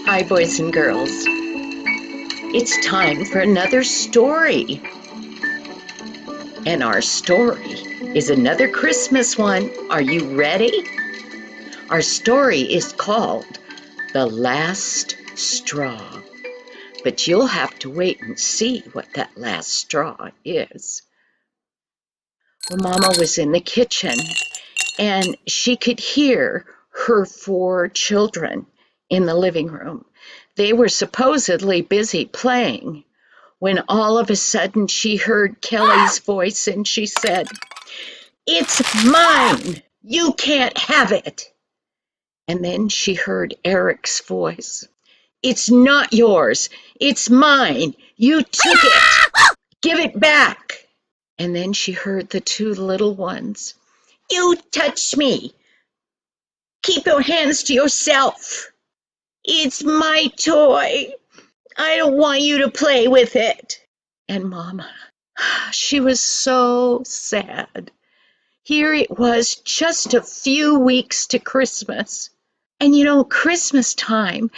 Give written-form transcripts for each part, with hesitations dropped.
Hi, boys and girls. It's time for another story. And our story is another Christmas one. Are you ready? Our story is called The Last Straw. But you'll have to wait and see what that last straw is. Well, Mama was in the kitchen and she could hear her 4 children in the living room. They were supposedly busy playing when all of a sudden she heard Kelly's voice and she said, "It's mine! You can't have it!" And then she heard Eric's voice, "It's not yours! It's mine! You took it! Give it back!" And then she heard the 2 little ones, "You touched me! Keep your hands to yourself! It's my toy! I don't want you to play with it!" And Mama, she was so sad. Here it was, just a few weeks to Christmas. And Christmas time,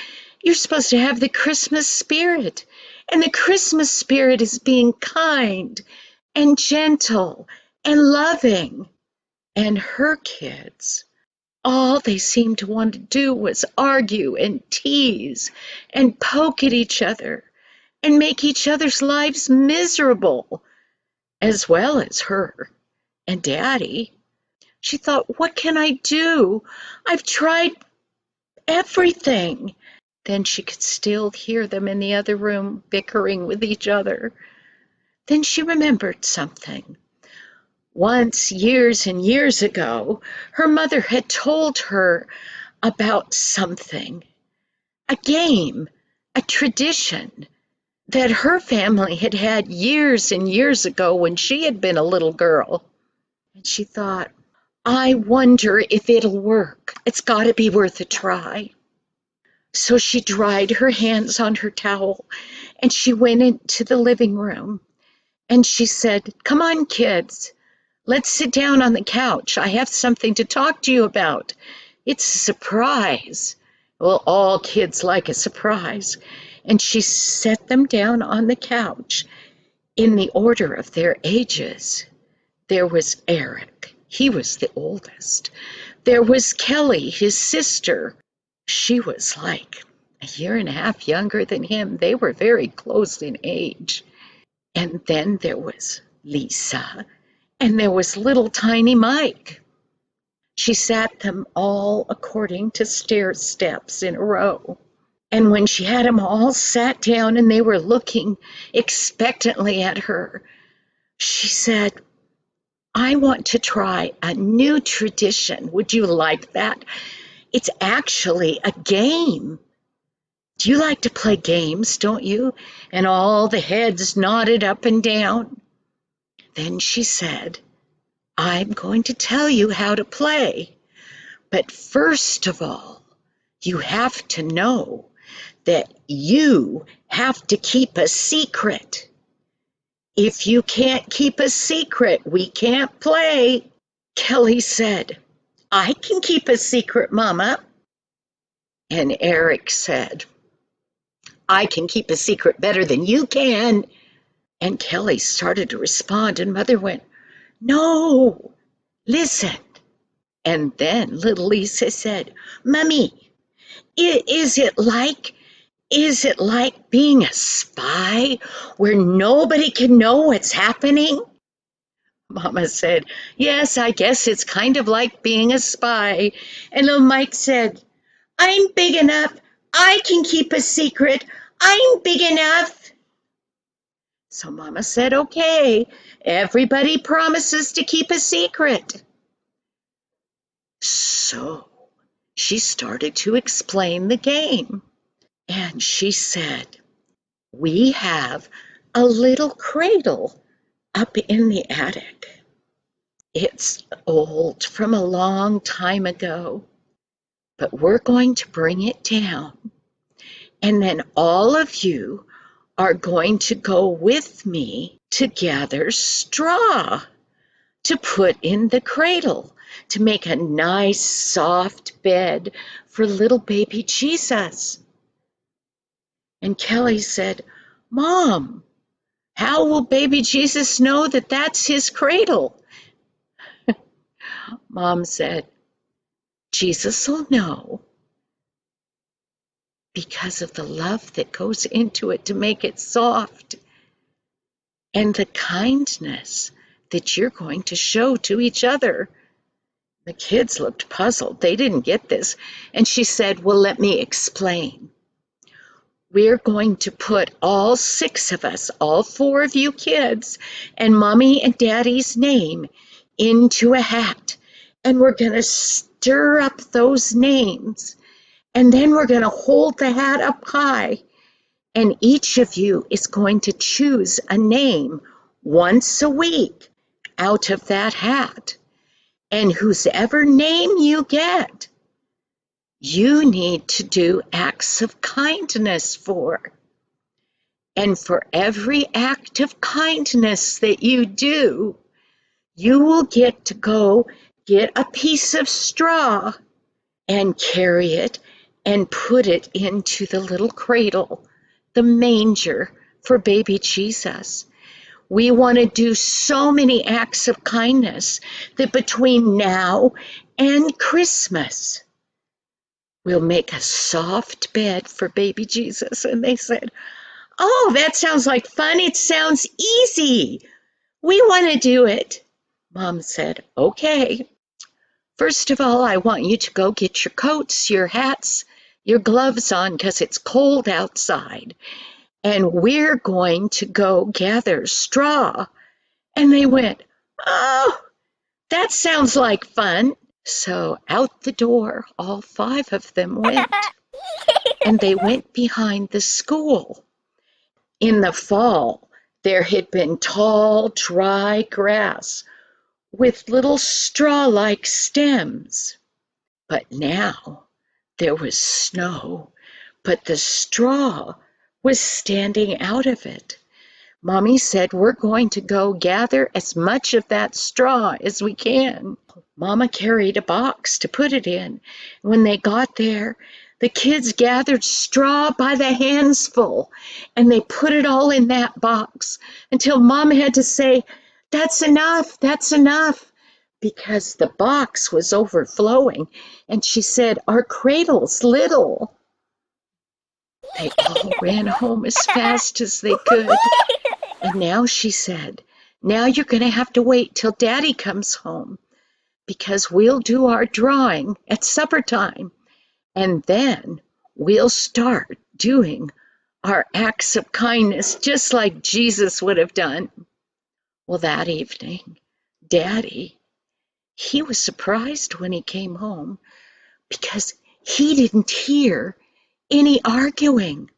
you're supposed to have the Christmas spirit. And the Christmas spirit is being kind and gentle and loving. And her kids, all they seemed to want to do was argue and tease and poke at each other and make each other's lives miserable, as well as her and Daddy. She thought, what can I do? I've tried everything. Then she could still hear them in the other room bickering with each other. Then she remembered something. Once, years and years ago, her mother had told her about something, a game, a tradition that her family had had years and years ago when she had been a little girl. And she thought, I wonder if it'll work. It's got to be worth a try. So she dried her hands on her towel and she went into the living room and she said, "Come on, kids. Let's sit down on the couch. I have something to talk to you about. It's a surprise." Well, all kids like a surprise. And she set them down on the couch in the order of their ages. There was Eric. He was the oldest. There was Kelly, his sister. She was like a year and a half younger than him. They were very close in age. And then there was Lisa, and there was little tiny Mike. She sat them all according to stair steps in a row. And when she had them all sat down and they were looking expectantly at her, she said, "I want to try a new tradition. Would you like that? It's actually a game. Do you like to play games, don't you?" And all the heads nodded up and down. Then she said, "I'm going to tell you how to play. But first of all, you have to know that you have to keep a secret. If you can't keep a secret, we can't play." Kelly said, "I can keep a secret, Mama." And Eric said, "I can keep a secret better than you can." And Kelly started to respond, and Mother went, "No, listen." And then little Lisa said, "Mummy, is it like being a spy where nobody can know what's happening?" Mama said, "Yes, I guess it's kind of like being a spy." And little Mike said, "I'm big enough. I can keep a secret. I'm big enough." So Mama said, "Okay, everybody promises to keep a secret." So she started to explain the game. And she said, "We have a little cradle up in the attic. It's old, from a long time ago, but we're going to bring it down. And then all of you are going to go with me to gather straw to put in the cradle to make a nice soft bed for little baby Jesus." And Kelly said, "Mom, how will baby Jesus know that that's his cradle?" Mom said, "Jesus will know because of the love that goes into it to make it soft and the kindness that you're going to show to each other." The kids looked puzzled. They didn't get this. And she said, "Well, let me explain. We're going to put all 6 of us, all 4 of you kids, and Mommy and Daddy's name into a hat. And we're going to stir up those names. And then we're going to hold the hat up high. And each of you is going to choose a name once a week out of that hat. And whosever name you get, you need to do acts of kindness for. And for every act of kindness that you do, you will get to go get a piece of straw and carry it and put it into the little cradle, the manger for baby Jesus." We want to do so many acts of kindness that between now and Christmas, we'll make a soft bed for baby Jesus. And they said, "Oh, that sounds like fun. It sounds easy. We want to do it." Mom said, "Okay. First of all, I want you to go get your coats, your hats, your gloves on because it's cold outside. And we're going to go gather straw." And they went, "Oh, that sounds like fun." So out the door, all 5 of them went. And they went behind the school. In the fall, there had been tall, dry grass with little straw-like stems. But now there was snow, but the straw was standing out of it. Mommy said, "We're going to go gather as much of that straw as we can." Mama carried a box to put it in. When they got there, the kids gathered straw by the handsful, and they put it all in that box until Mama had to say, "That's enough," because the box was overflowing. And she said, "Our cradle's little." They all ran home as fast as they could. And now she said, "Now you're going to have to wait till Daddy comes home because we'll do our drawing at supper time. And then we'll start doing our acts of kindness just like Jesus would have done." Well, that evening, Daddy, he was surprised when he came home because he didn't hear any arguing.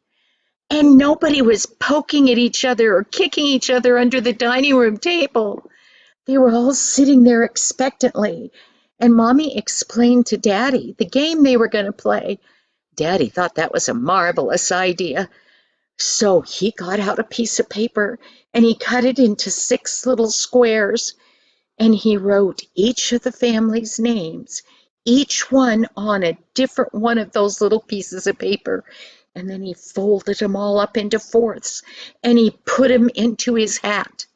And nobody was poking at each other or kicking each other under the dining room table. They were all sitting there expectantly. And Mommy explained to Daddy the game they were going to play. Daddy thought that was a marvelous idea. So he got out a piece of paper and he cut it into 6 little squares. And he wrote each of the family's names, each one on a different one of those little pieces of paper. And then he folded them all up into fourths and he put them into his hat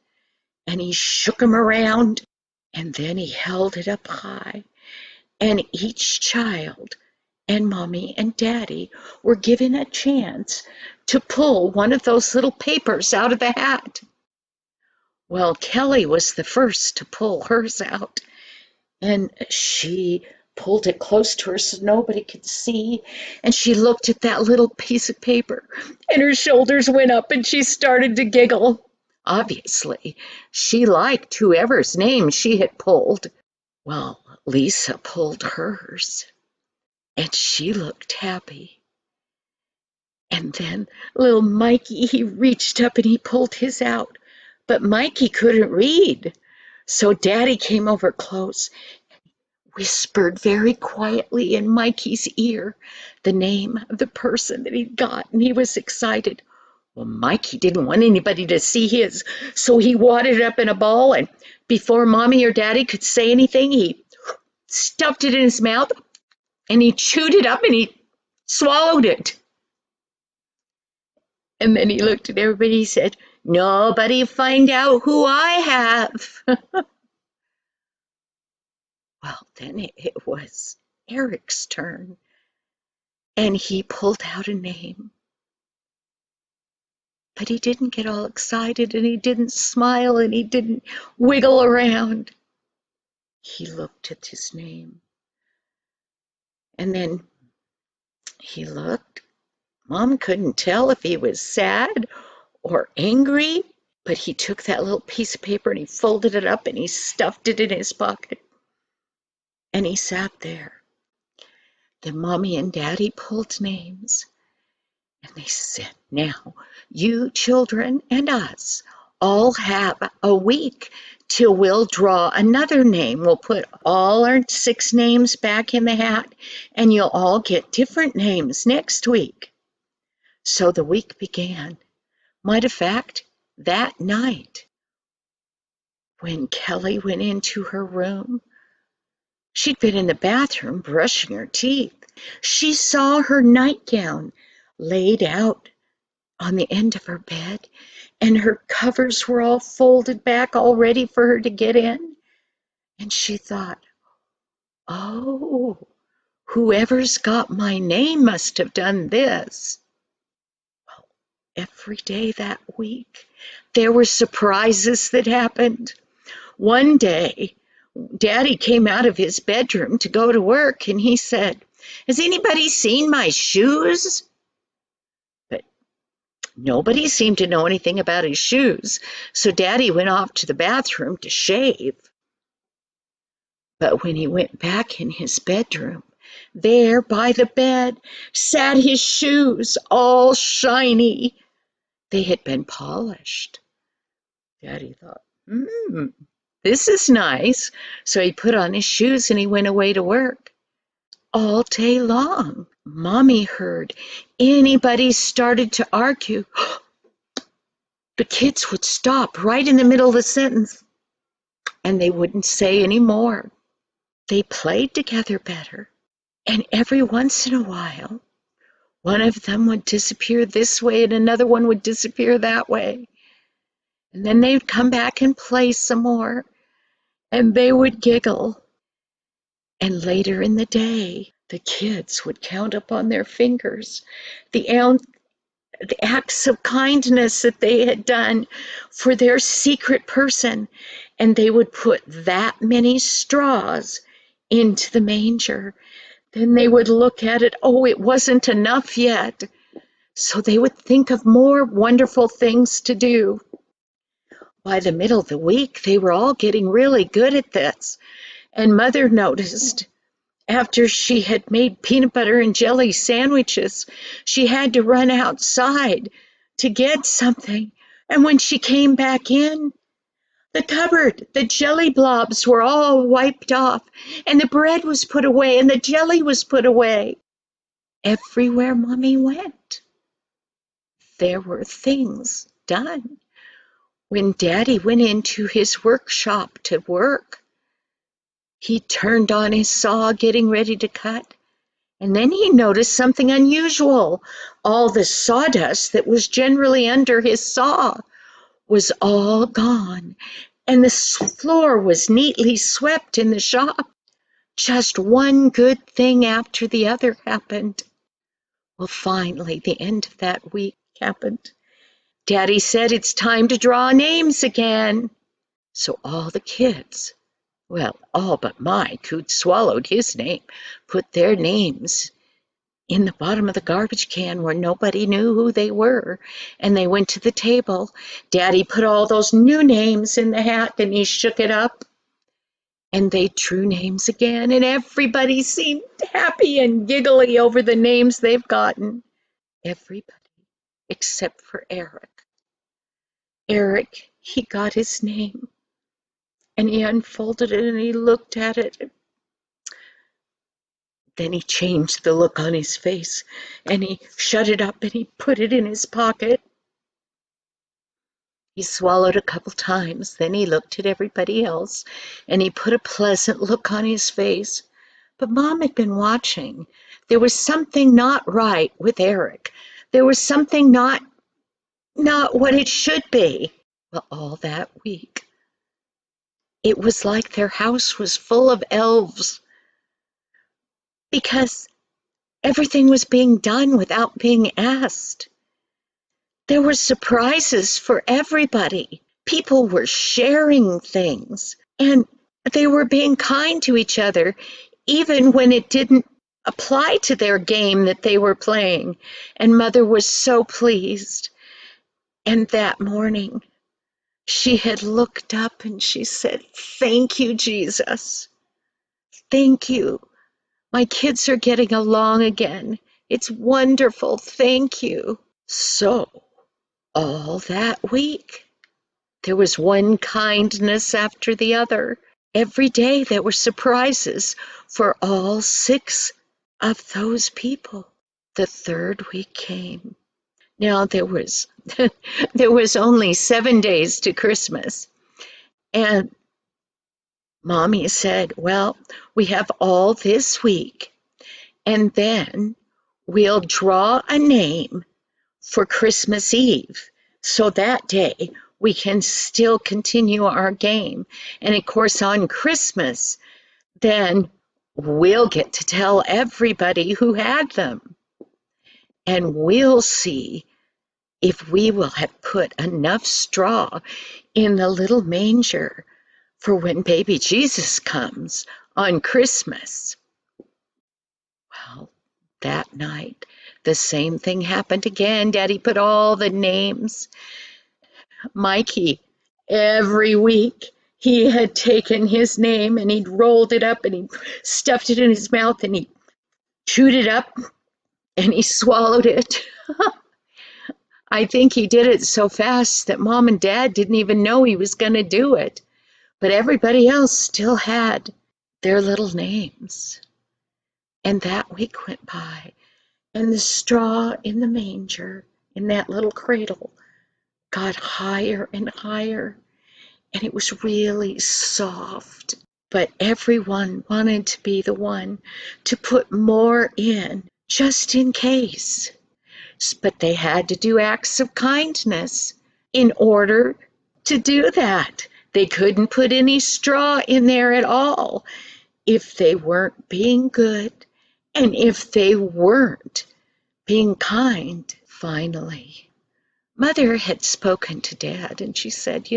and he shook them around and then he held it up high. And each child and Mommy and Daddy were given a chance to pull one of those little papers out of the hat. Well, Kelly was the first to pull hers out, and she pulled it close to her so nobody could see, and she looked at that little piece of paper, and her shoulders went up, and she started to giggle. Obviously, she liked whoever's name she had pulled. Well, Lisa pulled hers, and she looked happy. And then little Mikey, he reached up and he pulled his out, but Mikey couldn't read. So Daddy came over close, whispered very quietly in Mikey's ear the name of the person that he'd got, and he was excited. Well, Mikey didn't want anybody to see his, so he wadded it up in a ball, and before Mommy or Daddy could say anything, he stuffed it in his mouth, and he chewed it up, and he swallowed it. And then he looked at everybody. He said, "Nobody find out who I have." Well, then it was Eric's turn, and he pulled out a name. But he didn't get all excited, and he didn't smile, and he didn't wiggle around. He looked at his name, and then he looked. Mom couldn't tell if he was sad or angry, but he took that little piece of paper and he folded it up and he stuffed it in his pocket. And he sat there. Then Mommy and Daddy pulled names, and they said, "Now, you children and us all have a week till we'll draw another name. We'll put all our 6 names back in the hat, and you'll all get different names next week." So the week began. Matter of fact, that night, when Kelly went into her room, she'd been in the bathroom brushing her teeth. She saw her nightgown laid out on the end of her bed, and her covers were all folded back, all ready for her to get in. And she thought, "Oh, whoever's got my name must have done this." Well, every day that week, there were surprises that happened. One day, Daddy came out of his bedroom to go to work, and he said, "Has anybody seen my shoes?" But nobody seemed to know anything about his shoes, so Daddy went off to the bathroom to shave. But when he went back in his bedroom, there by the bed sat his shoes, all shiny. They had been polished. Daddy thought, this is nice. So he put on his shoes and he went away to work. All day long, Mommy heard anybody started to argue, the kids would stop right in the middle of the sentence and they wouldn't say any more. They played together better. And every once in a while, one of them would disappear this way and another one would disappear that way. And then they'd come back and play some more, and they would giggle. And later in the day, the kids would count up on their fingers the acts of kindness that they had done for their secret person, and they would put that many straws into the manger. Then they would look at it, oh, it wasn't enough yet. So they would think of more wonderful things to do. By the middle of the week, they were all getting really good at this. And Mother noticed after she had made peanut butter and jelly sandwiches, she had to run outside to get something. And when she came back in, the cupboard, the jelly blobs were all wiped off, and the bread was put away, and the jelly was put away. Everywhere Mommy went, there were things done. When Daddy went into his workshop to work, he turned on his saw getting ready to cut, and then he noticed something unusual. All the sawdust that was generally under his saw was all gone, and the floor was neatly swept in the shop. Just one good thing after the other happened. Well, finally, the end of that week happened. Daddy said it's time to draw names again. So all the kids, well, all but Mike, who'd swallowed his name, put their names in the bottom of the garbage can where nobody knew who they were, and they went to the table. Daddy put all those new names in the hat, and he shook it up, and they drew names again, and everybody seemed happy and giggly over the names they've gotten. Everybody except for Eric. Eric, he got his name, and he unfolded it and he looked at it. Then he changed the look on his face, and he shut it up and he put it in his pocket. He swallowed a couple times, then he looked at everybody else, and he put a pleasant look on his face. But Mom had been watching. There was something not right with Eric. There was something not not what it should be. Well, all that week, it was like their house was full of elves because everything was being done without being asked. There were surprises for everybody. People were sharing things and they were being kind to each other, even when it didn't apply to their game that they were playing. And Mother was so pleased. And that morning, she had looked up and she said, "Thank you, Jesus. Thank you. My kids are getting along again. It's wonderful. Thank you." So, all that week, there was one kindness after the other. Every day there were surprises for all 6 of those people. The third week came. Now there was there was only 7 days to Christmas. And Mommy said, "Well, we have all this week, and then we'll draw a name for Christmas Eve. So that day we can still continue our game. And of course, on Christmas, then we'll get to tell everybody who had them. And we'll see if we will have put enough straw in the little manger for when baby Jesus comes on Christmas." Well, that night, the same thing happened again. Daddy put all the names. Mikey, every week, he had taken his name and he'd rolled it up and he stuffed it in his mouth and he chewed it up and he swallowed it. I think he did it so fast that Mom and Dad didn't even know he was going to do it. But everybody else still had their little names. And that week went by, and the straw in the manger, in that little cradle, got higher and higher, and it was really soft. But everyone wanted to be the one to put more in, just in case. But they had to do acts of kindness in order to do that. They couldn't put any straw in there at all if they weren't being good and if they weren't being kind. Finally, Mother had spoken to Dad and she said,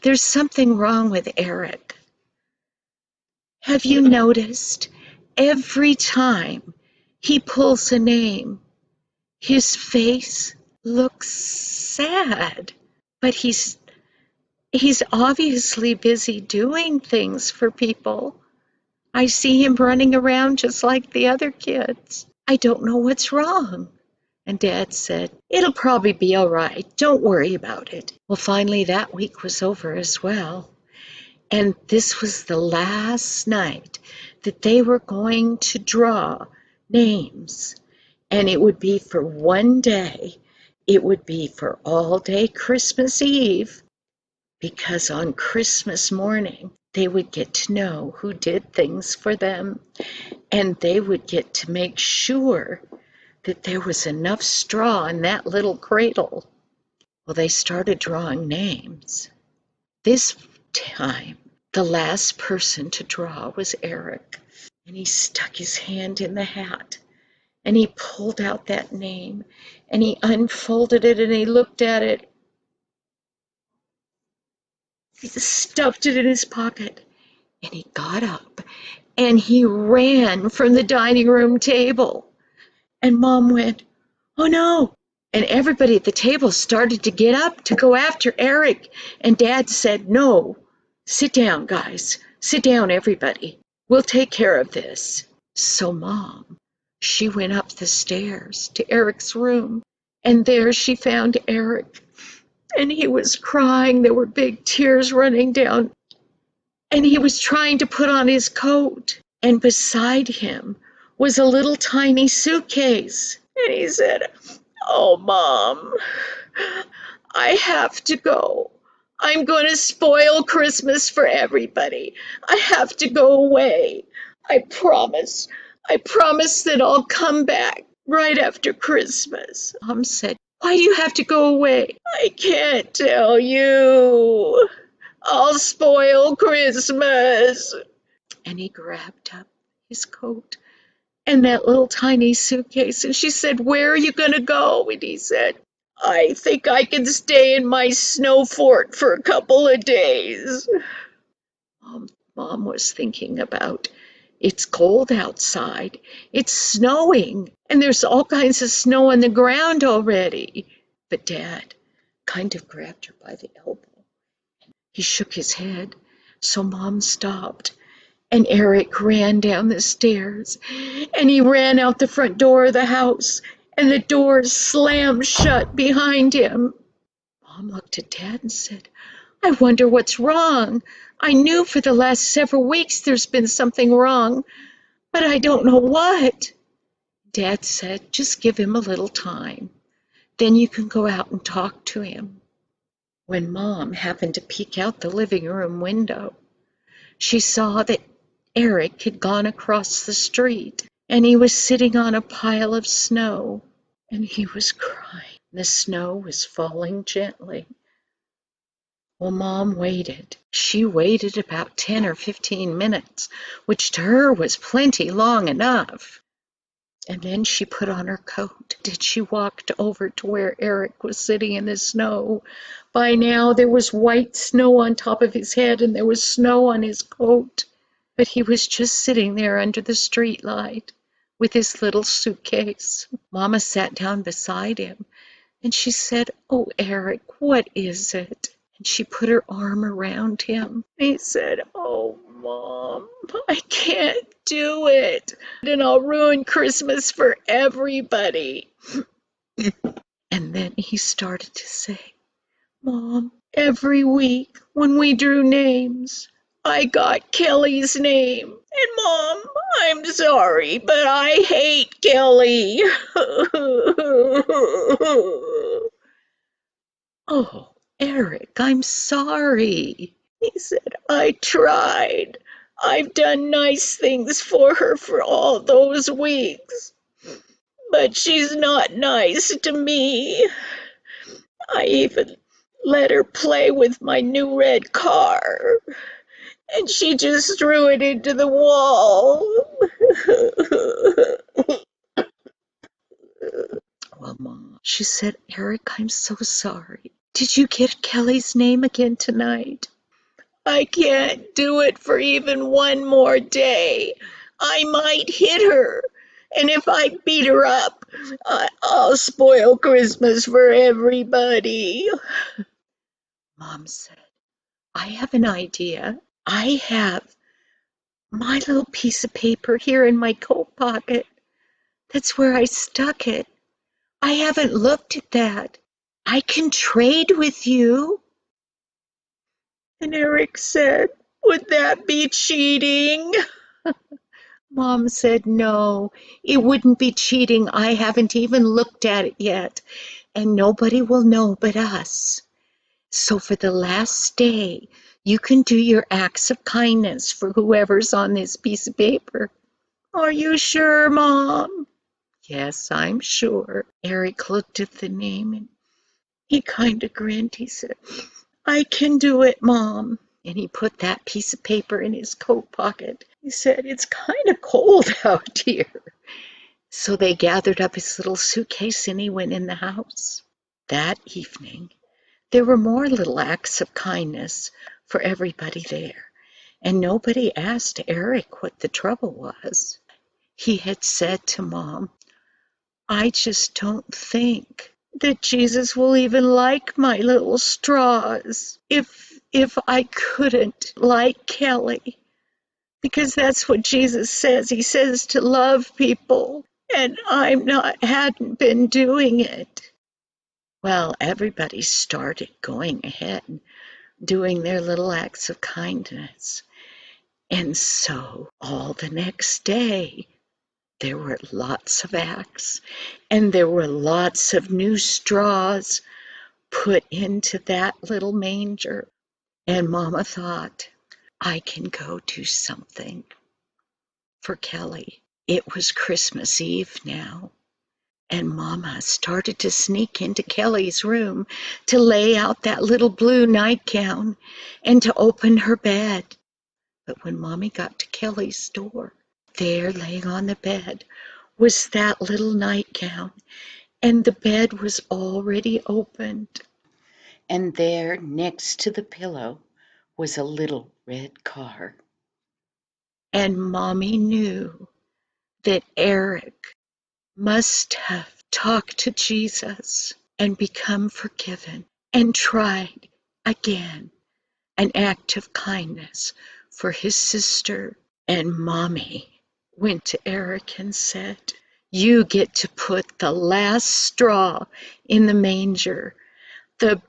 "There's something wrong with Eric. Have you noticed every time he pulls a name, his face looks sad, but he's obviously busy doing things for people. I see him running around just like the other kids. I don't know what's wrong." And Dad said, "It'll probably be all right. Don't worry about it." Well, finally that week was over as well. And this was the last night that they were going to draw names. And it would be for one day. It would be for all day Christmas Eve, because on Christmas morning, they would get to know who did things for them, and they would get to make sure that there was enough straw in that little cradle. Well, they started drawing names. This time, the last person to draw was Eric, and he stuck his hand in the hat, and he pulled out that name, and he unfolded it, and he looked at it. He stuffed it in his pocket, and he got up, and he ran from the dining room table. And Mom went, "Oh no." And everybody at the table started to get up to go after Eric. And Dad said, "No, sit down, guys. Sit down, everybody. We'll take care of this." So Mom, she went up the stairs to Eric's room. And there she found Eric. And he was crying. There were big tears running down. And he was trying to put on his coat. And beside him was a little tiny suitcase. And he said, "Oh, Mom, I have to go. I'm going to spoil Christmas for everybody. I have to go away. I promise. I promise that I'll come back right after Christmas." Mom said, Why do you have to go away? I can't tell you. I'll spoil Christmas. And he grabbed up his coat and that little tiny suitcase. And she said, where are you going to go? And he said, I think I can stay in my snow fort for a couple of days. Mom was thinking about it's cold outside, it's snowing, and there's all kinds of snow on the ground already. But Dad kind of grabbed her by the elbow. He shook his head, so Mom stopped. And Eric ran down the stairs, and he ran out the front door of the house, and the door slammed shut behind him. Mom looked at Dad and said, I wonder what's wrong. I knew for the last several weeks there's been something wrong, but I don't know what. Dad said, just give him a little time. Then you can go out and talk to him. When Mom happened to peek out the living room window, she saw that Eric had gone across the street, and he was sitting on a pile of snow, and he was crying. The snow was falling gently. Well, Mom waited. She waited about 10 or 15 minutes, which to her was plenty long enough. And then she put on her coat. Then she walked over to where Eric was sitting in the snow. By now there was white snow on top of his head and there was snow on his coat. But he was just sitting there under the street light with his little suitcase. Mama sat down beside him and she said, Oh, Eric, what is it? And she put her arm around him. He said, Oh, Mom, I can't do it. And I'll ruin Christmas for everybody. And then he started to say, Mom, every week when we drew names, I got Kelly's name. And Mom, I'm sorry, but I hate Kelly. Oh, Eric, I'm sorry. He said, I tried. I've done nice things for her for all those weeks. But she's not nice to me. I even let her play with my new red car. And she just threw it into the wall. Well, Mom, she said, Eric, I'm so sorry. Did you get Kelly's name again tonight? I can't do it for even one more day. I might hit her. And if I beat her up, I'll spoil Christmas for everybody. Mom said, I have an idea. I have my little piece of paper here in my coat pocket. That's where I stuck it. I haven't looked at that. I can trade with you. And Eric said, would that be cheating? Mom said, no, it wouldn't be cheating. I haven't even looked at it yet, and nobody will know but us. So for the last day, you can do your acts of kindness for whoever's on this piece of paper. Are you sure, Mom? Yes, I'm sure. Eric looked at the name and he kind of grinned. He said, I can do it, Mom. And he put that piece of paper in his coat pocket. He said, it's kind of cold out here. So they gathered up his little suitcase and he went in the house. That evening, there were more little acts of kindness for everybody there. And nobody asked Eric what the trouble was. He had said to Mom, I just don't think that Jesus will even like my little straws if I couldn't like Kelly. Because that's what Jesus says. He says to love people, and hadn't been doing it. Well, everybody started going ahead, doing their little acts of kindness. And so all the next day, there were lots of acts, and there were lots of new straws put into that little manger. And Mama thought, I can go do something for Kelly. It was Christmas Eve now, And Mama started to sneak into Kelly's room to lay out that little blue nightgown and to open her bed. But when Mommy got to Kelly's door, there laying on the bed was that little nightgown, and the bed was already opened. And there, next to the pillow, was a little red car. And Mommy knew that Eric must have talked to Jesus and become forgiven and tried again an act of kindness for his sister. And Mommy went to Eric and said, "You get to put the last straw in the manger, the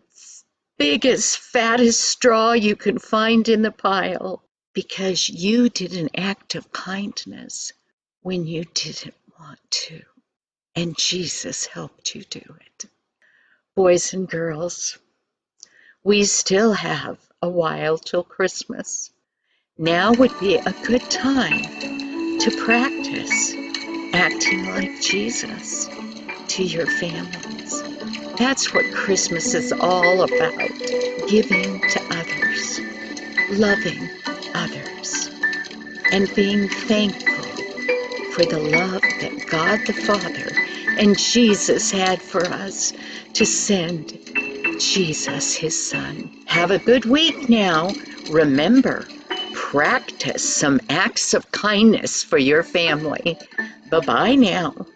biggest, fattest straw you can find in the pile, because you did an act of kindness when you didn't want to. And Jesus helped you do it." Boys and girls, we still have a while till Christmas. Now would be a good time to practice acting like Jesus to your families. That's what Christmas is all about, giving to others, loving others, and being thankful for the love that God the Father and Jesus had for us to send Jesus, his Son. Have a good week now. Remember, practice some acts of kindness for your family. Bye-bye now.